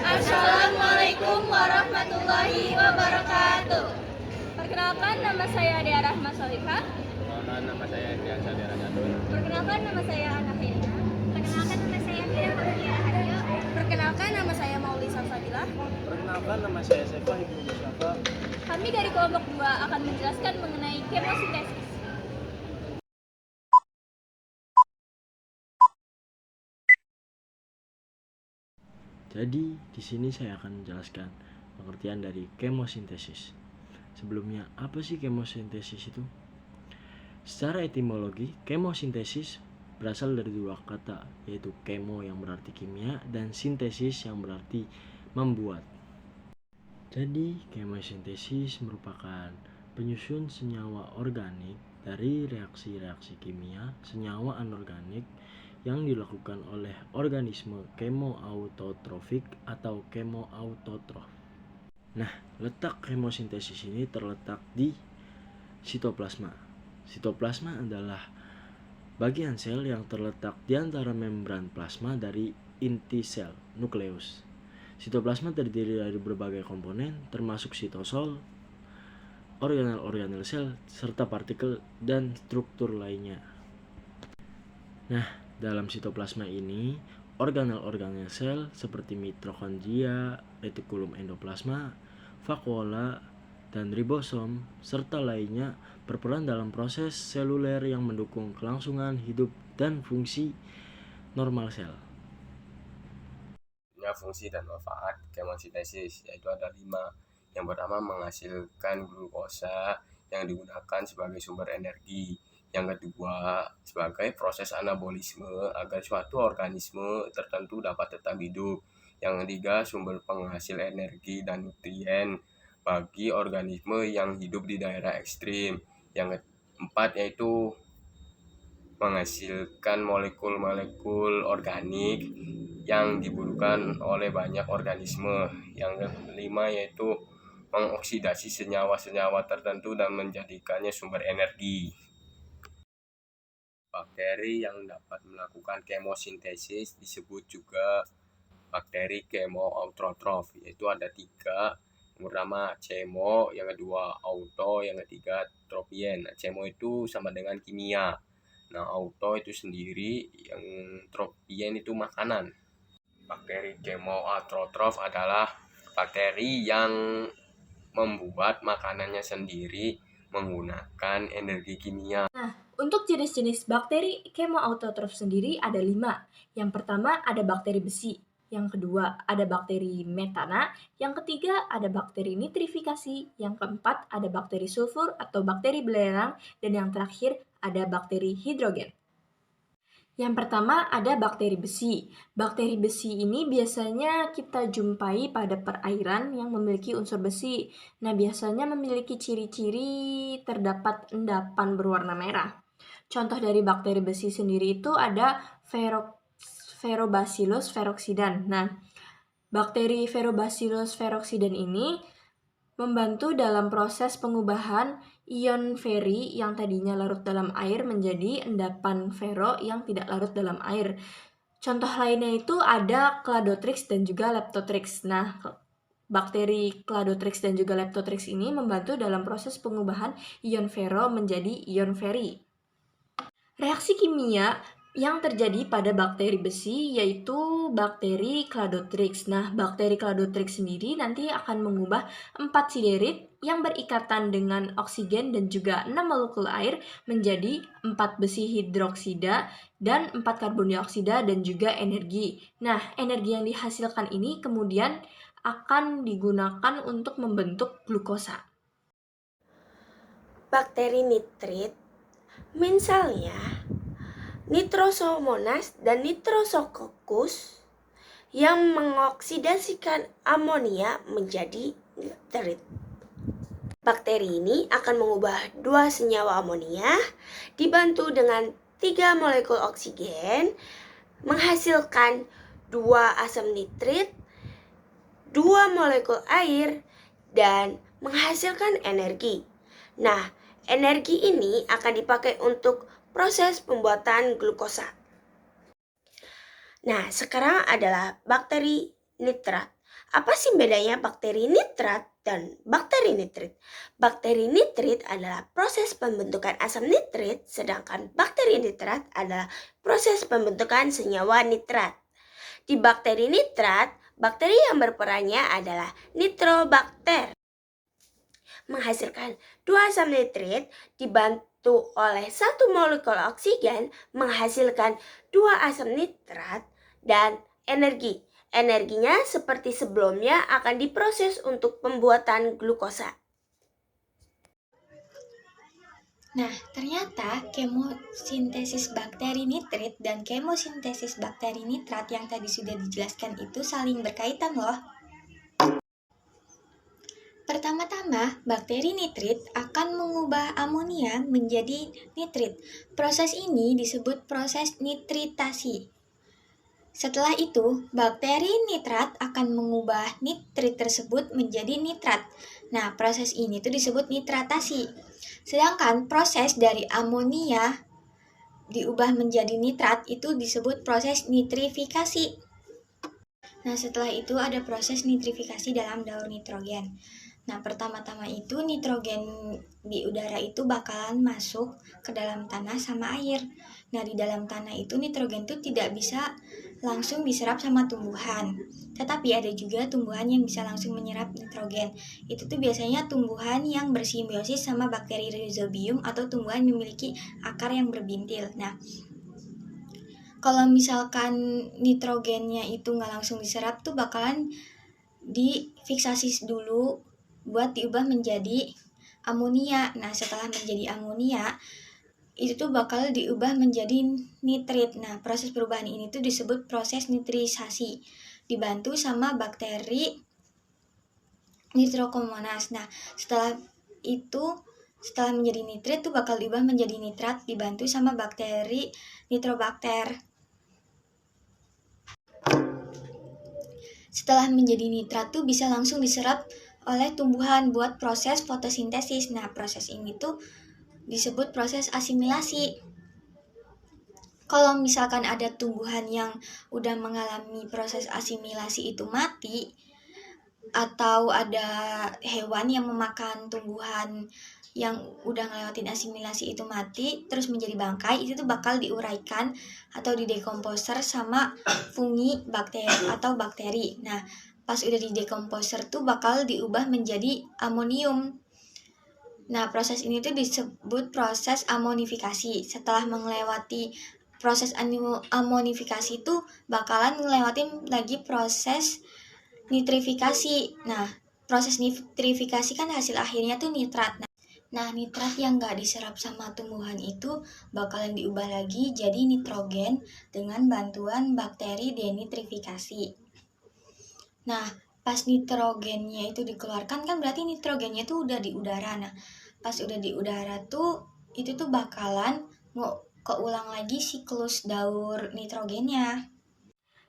Assalamualaikum warahmatullahi wabarakatuh. Perkenalkan, nama saya Dea Rahma Solihah. Perkenalkan, nama saya Indrian Sadera Jatun. Perkenalkan, nama saya Ana Helena. Perkenalkan nama saya Fira Fatia Harjo. Perkenalkan, nama saya Mauli Safadilah. Perkenalkan, nama saya Saifah Ibnu Musyafa. Kami dari kelompok 2 akan menjelaskan mengenai kemosintesis. Jadi, di sini saya akan menjelaskan pengertian dari kemosintesis. Sebelumnya, apa sih kemosintesis itu? Secara etimologi, kemosintesis berasal dari dua kata, yaitu kemo yang berarti kimia dan sintesis yang berarti membuat. Jadi, kemosintesis merupakan penyusun senyawa organik dari reaksi-reaksi kimia senyawa anorganik yang dilakukan oleh organisme kemoautotrofik atau kemoautotrof. Nah, letak kemosintesis ini terletak di sitoplasma. Sitoplasma adalah bagian sel yang terletak di antara membran plasma dari inti sel, nukleus. Sitoplasma terdiri dari berbagai komponen, termasuk sitosol, organel-organel sel, serta partikel dan struktur lainnya. Nah, dalam sitoplasma ini, organel-organel sel seperti mitokondria, retikulum endoplasma, vakuola, dan ribosom, serta lainnya berperan dalam proses seluler yang mendukung kelangsungan hidup dan fungsi normal sel. Fungsi dan manfaat kemosintesis yaitu ada 5. Yang pertama, menghasilkan glukosa yang digunakan sebagai sumber energi. Yang kedua, sebagai proses anabolisme agar suatu organisme tertentu dapat tetap hidup. Yang ketiga, sumber penghasil energi dan nutrien bagi organisme yang hidup di daerah ekstrim. Yang keempat, yaitu menghasilkan molekul-molekul organik yang dibutuhkan oleh banyak organisme. Yang kelima, yaitu mengoksidasi senyawa-senyawa tertentu dan menjadikannya sumber energi. Bakteri yang dapat melakukan kemosintesis disebut juga bakteri kemoautotrof, yaitu ada 3. Yang pertama cemo, yang kedua auto, yang ketiga tropien. Cemo itu sama dengan kimia. Nah, auto itu sendiri, yang tropien itu makanan. Bakteri kemoautotrof adalah bakteri yang membuat makanannya sendiri menggunakan energi kimia. Untuk jenis-jenis bakteri kemoautotrof sendiri ada 5. Yang pertama ada bakteri besi, yang kedua ada bakteri metana, yang ketiga ada bakteri nitrifikasi, yang keempat ada bakteri sulfur atau bakteri belerang, dan yang terakhir ada bakteri hidrogen. Yang pertama ada bakteri besi. Bakteri besi ini biasanya kita jumpai pada perairan yang memiliki unsur besi. Nah, biasanya memiliki ciri-ciri terdapat endapan berwarna merah. Contoh dari bakteri besi sendiri itu ada Ferrobacillus ferroxidan. Nah, bakteri Ferrobacillus ferroxidan ini membantu dalam proses pengubahan ion feri yang tadinya larut dalam air menjadi endapan ferro yang tidak larut dalam air. Contoh lainnya itu ada Cladotrix dan juga Leptotrix. Nah, bakteri Cladotrix dan juga Leptotrix ini membantu dalam proses pengubahan ion ferro menjadi ion feri. Reaksi kimia yang terjadi pada bakteri besi yaitu bakteri Cladotrix. Nah, bakteri Cladotrix sendiri nanti akan mengubah 4 siderit yang berikatan dengan oksigen dan juga 6 molekul air menjadi 4 besi hidroksida dan 4 karbon dioksida dan juga energi. Nah, energi yang dihasilkan ini kemudian akan digunakan untuk membentuk glukosa. Bakteri nitrit, misalnya Nitrosomonas dan Nitrosococcus, yang mengoksidasikan amonia menjadi nitrit. Bakteri ini akan mengubah 2 senyawa amonia dibantu dengan 3 molekul oksigen menghasilkan 2 asam nitrit, 2 molekul air, dan menghasilkan energi. Nah, energi ini akan dipakai untuk proses pembuatan glukosa. Nah, sekarang adalah bakteri nitrat. Apa sih bedanya bakteri nitrat dan bakteri nitrit? Bakteri nitrit adalah proses pembentukan asam nitrit, sedangkan bakteri nitrat adalah proses pembentukan senyawa nitrat. Di bakteri nitrat, bakteri yang berperannya adalah nitrobakter, menghasilkan 2 asam nitrit dibantu oleh 1 molekul oksigen menghasilkan 2 asam nitrat dan energi. Energinya seperti sebelumnya akan diproses untuk pembuatan glukosa. Nah, ternyata kemosintesis bakteri nitrit dan kemosintesis bakteri nitrat yang tadi sudah dijelaskan itu saling berkaitan loh. Pertama-tama, bakteri nitrit akan mengubah amonia menjadi nitrit. Proses ini disebut proses nitritasi. Setelah itu, bakteri nitrat akan mengubah nitrit tersebut menjadi nitrat. Nah, proses ini tuh disebut nitratasi. Sedangkan proses dari amonia diubah menjadi nitrat itu disebut proses nitrifikasi. Nah, setelah itu ada proses nitrifikasi dalam daur nitrogen. Nah, pertama-tama itu nitrogen di udara itu bakalan masuk ke dalam tanah sama air. Nah, di dalam tanah itu nitrogen itu tidak bisa langsung diserap sama tumbuhan. Tetapi ada juga tumbuhan yang bisa langsung menyerap nitrogen. Itu tuh biasanya tumbuhan yang bersimbiosis sama bakteri rhizobium atau tumbuhan yang memiliki akar yang berbintil. Nah, kalau misalkan nitrogennya itu nggak langsung diserap tuh bakalan difiksasi dulu buat diubah menjadi amonia. Nah, setelah menjadi amonia, itu tuh bakal diubah menjadi nitrit. Nah, proses perubahan ini tuh disebut proses nitrisasi, dibantu sama bakteri Nitrocomonas. Nah, setelah menjadi nitrit tuh bakal diubah menjadi nitrat, dibantu sama bakteri Nitrobakter. Setelah menjadi nitrat tuh bisa langsung diserap oleh tumbuhan buat proses fotosintesis. Nah, proses ini tuh disebut proses asimilasi. Kalau misalkan ada tumbuhan yang udah mengalami proses asimilasi itu mati, atau ada hewan yang memakan tumbuhan yang udah ngelewatin asimilasi itu mati terus menjadi bangkai, itu tuh bakal diuraikan atau didekomposer sama fungi, bakteri atau bakteri. Nah, pas udah didekomposer tuh bakal diubah menjadi amonium. Nah, proses ini tuh disebut proses amonifikasi. Setelah melewati proses amonifikasi tuh bakalan ngelewatin lagi proses nitrifikasi. Nah, proses nitrifikasi kan hasil akhirnya tuh nitrat. Nah, nitrat yang nggak diserap sama tumbuhan itu bakalan diubah lagi jadi nitrogen dengan bantuan bakteri denitrifikasi. Nah, pas nitrogennya itu dikeluarkan kan berarti nitrogennya tuh udah di udara. Nah, pas udah di udara tuh itu tuh bakalan mau keulang lagi siklus daur nitrogennya.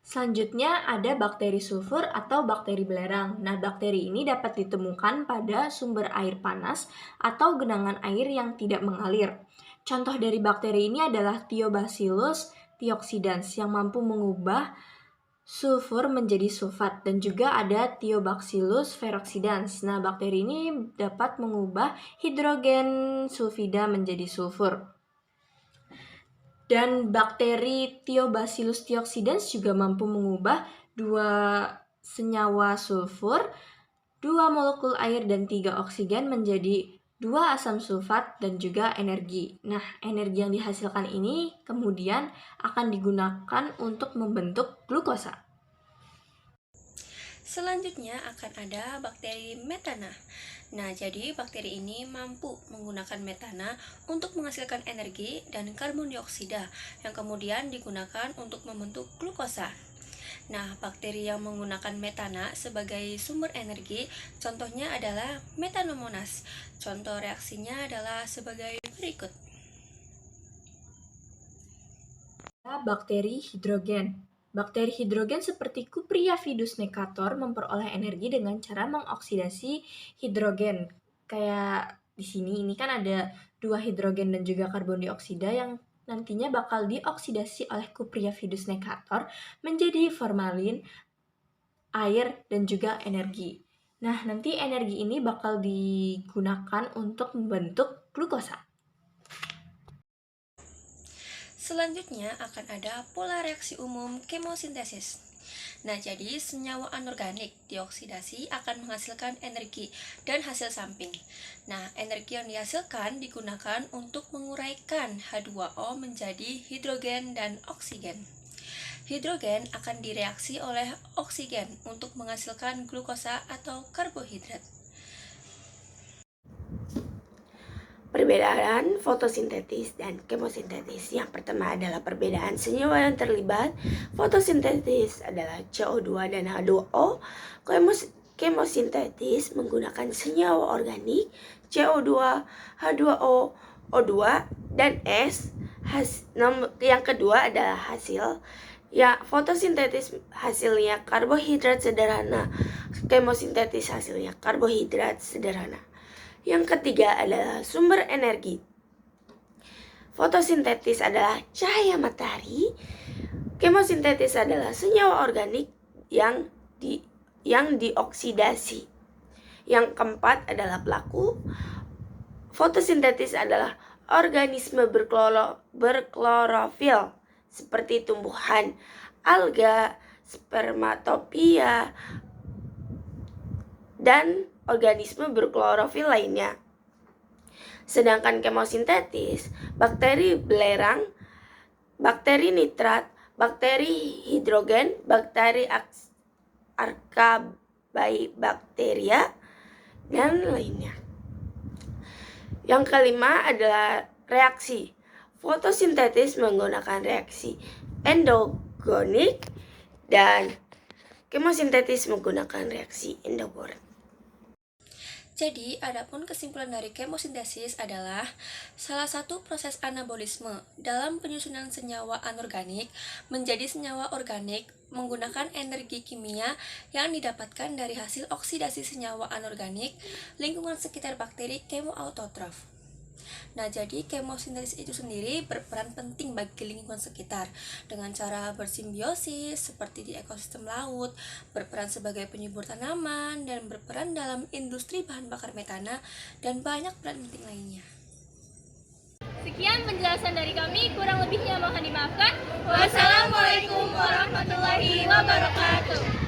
Selanjutnya ada bakteri sulfur atau bakteri belerang. Nah, bakteri ini dapat ditemukan pada sumber air panas atau genangan air yang tidak mengalir. Contoh dari bakteri ini adalah Thiobacillus thiocsidans yang mampu mengubah sulfur menjadi sulfat, dan juga ada Thiobacillus ferroxidans. Nah, bakteri ini dapat mengubah hidrogen sulfida menjadi sulfur. Dan bakteri Thiobacillus thiocsidans juga mampu mengubah 2 senyawa sulfur, 2 molekul air dan 3 oksigen menjadi 2 asam sulfat dan juga energi. Nah, energi yang dihasilkan ini kemudian akan digunakan untuk membentuk glukosa. Selanjutnya akan ada bakteri metana. Nah, jadi bakteri ini mampu menggunakan metana untuk menghasilkan energi dan karbon dioksida yang kemudian digunakan untuk membentuk glukosa. Nah, bakteri yang menggunakan metana sebagai sumber energi contohnya adalah metanomonas. Contoh reaksinya adalah sebagai berikut. Bakteri hidrogen. Bakteri hidrogen seperti Cupria vidus necator memperoleh energi dengan cara mengoksidasi hidrogen. Kayak di sini ini kan ada 2 hidrogen dan juga karbon dioksida yang nantinya bakal dioksidasi oleh Cupria vidus necator menjadi formalin air, dan juga energi. Nah, nanti energi ini bakal digunakan untuk membentuk glukosa. Selanjutnya akan ada pola reaksi umum kemosintesis. Nah, jadi senyawa anorganik dioksidasi akan menghasilkan energi dan hasil samping. Nah, energi yang dihasilkan digunakan untuk menguraikan H2O menjadi hidrogen dan oksigen. Hidrogen akan direaksi oleh oksigen untuk menghasilkan glukosa atau karbohidrat. Perbedaan fotosintetis dan kemosintetis. Yang pertama adalah perbedaan senyawa yang terlibat. Fotosintetis adalah CO2 dan H2O. Kemosintetis menggunakan senyawa organik CO2, H2O, O2, dan S. Yang kedua adalah hasil. Ya, fotosintetis hasilnya karbohidrat sederhana. Kemosintetis hasilnya karbohidrat sederhana. Yang ketiga adalah sumber energi. Fotosintetis adalah cahaya matahari. Kemosintetis adalah senyawa organik yang dioksidasi. Yang keempat adalah pelaku. Fotosintetis adalah organisme berklorofil seperti tumbuhan, alga, spermatopia, dan organisme berklorofil lainnya. Sedangkan kemosintetis, bakteri belerang, bakteri nitrat, bakteri hidrogen, bakteri Archaebacteria, dan lainnya. Yang kelima adalah reaksi. Fotosintetis menggunakan reaksi endogenik dan kemosintetis menggunakan reaksi endogenik. Jadi, adapun kesimpulan dari kemosintesis adalah salah satu proses anabolisme dalam penyusunan senyawa anorganik menjadi senyawa organik menggunakan energi kimia yang didapatkan dari hasil oksidasi senyawa anorganik lingkungan sekitar bakteri kemoautotrof. Nah, jadi kemosintesis itu sendiri berperan penting bagi lingkungan sekitar dengan cara bersimbiosis seperti di ekosistem laut, berperan sebagai penyubur tanaman, dan berperan dalam industri bahan bakar metana, dan banyak peran penting lainnya. Sekian penjelasan dari kami, kurang lebihnya mohon dimaafkan. Wassalamualaikum warahmatullahi wabarakatuh.